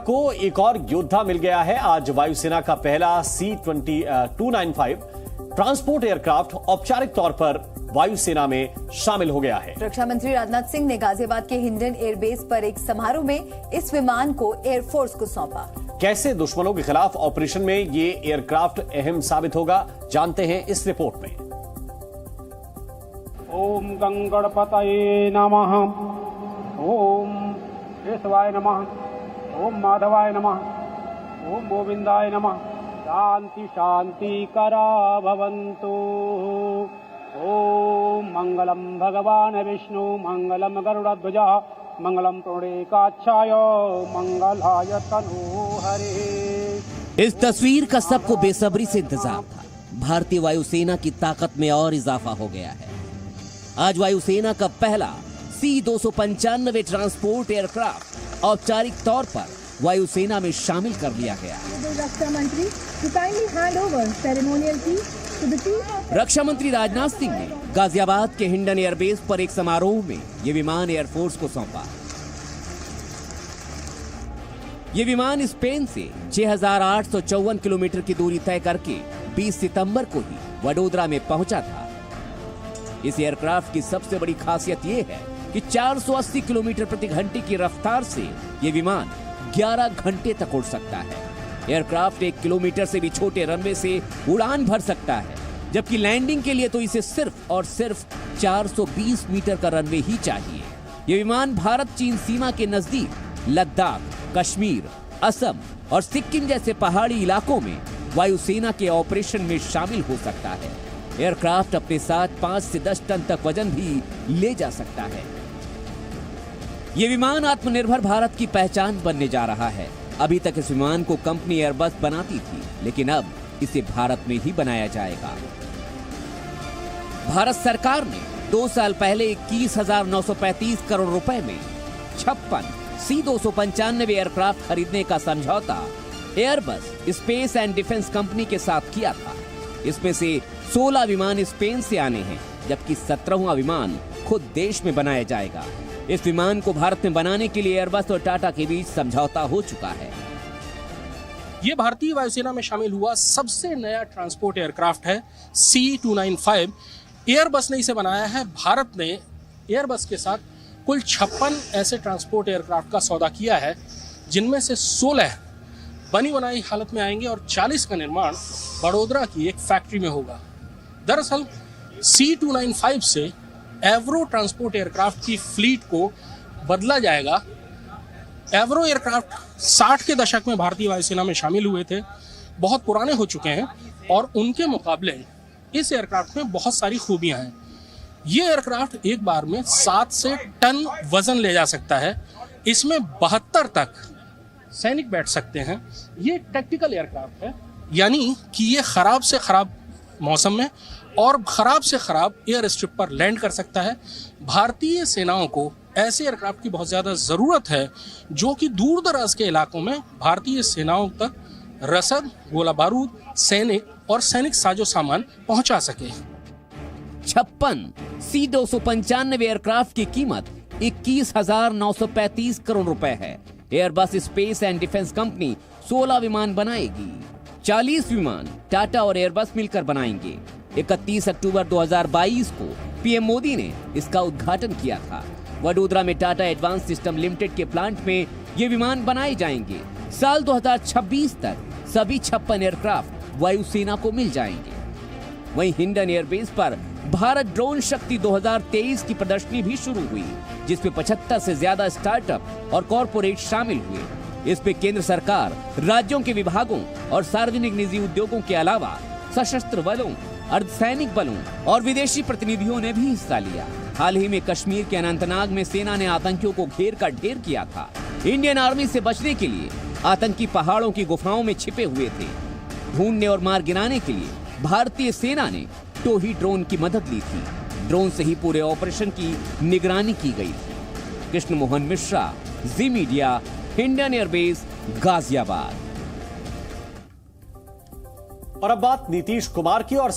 को एक और योद्धा मिल गया है। आज वायुसेना का पहला C-295 ट्रांसपोर्ट एयरक्राफ्ट औपचारिक तौर पर वायुसेना में शामिल हो गया है। रक्षा मंत्री राजनाथ सिंह ने गाजियाबाद के हिंडन एयरबेस पर एक समारोह में इस विमान को एयरफोर्स को सौंपा। कैसे दुश्मनों के खिलाफ ऑपरेशन में ये एयरक्राफ्ट अहम साबित होगा, जानते हैं इस रिपोर्ट में। ओम गंगणपतये नमः, ओम केशवाय नमः, ओम माधवाय नमः, ओम गोविंदाय नमः। शांति शांति करा भवन्तु। ओम मंगलम भगवान विष्णु, मंगलम गरुड़ध्वज, मंगलम प्रणेकाक्षाय, मंगलाय तनूहरे। इस तस्वीर का सबको बेसब्री से इंतजार था। भारतीय वायुसेना की ताकत में और इजाफा हो गया है। आज वायुसेना का पहला C-295 ट्रांसपोर्ट एयरक्राफ्ट औपचारिक तौर पर वायुसेना में शामिल कर लिया गया। रक्षा मंत्री राजनाथ सिंह ने गाजियाबाद के हिंडन एयरबेस पर एक समारोह में ये विमान एयरफोर्स को सौंपा। ये विमान स्पेन से 6,854 किलोमीटर की दूरी तय करके 20 सितंबर को ही वडोदरा में पहुंचा था। इस एयरक्राफ्ट की सबसे बड़ी खासियत यह है कि 480 किलोमीटर प्रति घंटे की रफ्तार से ये विमान 11 घंटे तक उड़ सकता है। एयरक्राफ्ट 1 किलोमीटर से भी छोटे रनवे से उड़ान भर सकता है, जबकि लैंडिंग के लिए तो इसे सिर्फ और सिर्फ 420 मीटर का रनवे ही चाहिए। ये विमान भारत चीन सीमा के नजदीक लद्दाख, कश्मीर, असम और सिक्किम जैसे पहाड़ी इलाकों में वायुसेना के ऑपरेशन में शामिल हो सकता है। एयरक्राफ्ट अपने साथ 5 से 10 टन तक वजन भी ले जा सकता है। ये विमान आत्मनिर्भर भारत की पहचान बनने जा रहा है। अभी तक इस विमान को कंपनी एयरबस बनाती थी, लेकिन अब इसे भारत में ही बनाया जाएगा। भारत सरकार ने 2 साल पहले 21,935 करोड़ रुपए में 56 C-295 एयरक्राफ्ट खरीदने का समझौता Airbus space and defence company के साथ किया था। इसमें से 16 विमान स्पेन से आने हैं, जबकि 17वां विमान खुद देश में बनाया जाएगा। इस विमान को भारत में बनाने के लिए एयरबस और टाटा के बीच समझौता हो चुका है। ये भारतीय वायुसेना में शामिल हुआ सबसे नया ट्रांसपोर्ट एयरक्राफ्ट है C-295। एयरबस ने इसे बनाया है। भारत ने एयरबस के साथ कुल 56 ऐसे ट्रांसपोर्ट एयरक्राफ्ट का सौदा किया है, जिनमें से 16 बनी बनाई हालत में आएंगे और 40 का निर्माण वडोदरा की एक फैक्ट्री में होगा। दरअसल C-295 से एवरो ट्रांसपोर्ट एयरक्राफ्ट की फ्लीट को बदला जाएगा। एवरो एयरक्राफ्ट 60 के दशक में भारतीय वायुसेना में शामिल हुए थे, बहुत पुराने हो चुके हैं और उनके मुकाबले इस एयरक्राफ्ट में बहुत सारी खूबियां हैं। ये एयरक्राफ्ट एक बार में 7 से टन वजन ले जा सकता है। इसमें 72 तक सैनिक बैठ सकते हैं। ये टैक्टिकल एयरक्राफ्ट है, यानी कि ये खराब से खराब मौसम में और खराब से खराब एयर स्ट्रिप पर लैंड कर सकता है। भारतीय सेनाओं को ऐसे एयरक्राफ्ट की बहुत ज़्यादा ज़रूरत है, जो कि दूर दराज के इलाकों में भारतीय सेनाओं तक रसद, गोला बारूद, सैनिक और सैनिक साजो सामान पहुंचा सके। 56 C-295 एयरक्राफ्ट की कीमत 21,935 करोड़ रुपए है। Airbus space and defence company 16 विमान बनाएगी। 40 विमान टाटा और एयरबस मिलकर बनाएंगे। 31 अक्टूबर 2022 को पीएम मोदी ने इसका उद्घाटन किया था। वडोदरा में टाटा एडवांस सिस्टम लिमिटेड के प्लांट में ये विमान बनाए जाएंगे। साल 2026 तक सभी 56 एयरक्राफ्ट वायुसेना को मिल जाएंगे। वहीं हिंडन एयरबेस पर भारत ड्रोन शक्ति 2023 की प्रदर्शनी भी शुरू हुई, जिसमें 75 से ज्यादा स्टार्टअप और कॉरपोरेट शामिल हुए। इस पे केंद्र सरकार, राज्यों के विभागों और सार्वजनिक निजी उद्योगों के अलावा सशस्त्र बलों, अर्धसैनिक बलों और विदेशी प्रतिनिधियों ने भी हिस्सा लिया। हाल ही में कश्मीर के अनंतनाग में सेना ने आतंकियों को घेर का ढेर किया था। इंडियन आर्मी से बचने के लिए आतंकी पहाड़ों की गुफाओं में छिपे हुए थे। ढूंढने और मार गिराने के लिए भारतीय सेना ने टोही ड्रोन की मदद ली थी। ड्रोन से ही पूरे ऑपरेशन की निगरानी की गई थी। कृष्ण मोहन मिश्रा, जी मीडिया, हिंडन एयरबेस, गाजियाबाद। और अब बात नीतीश कुमार की और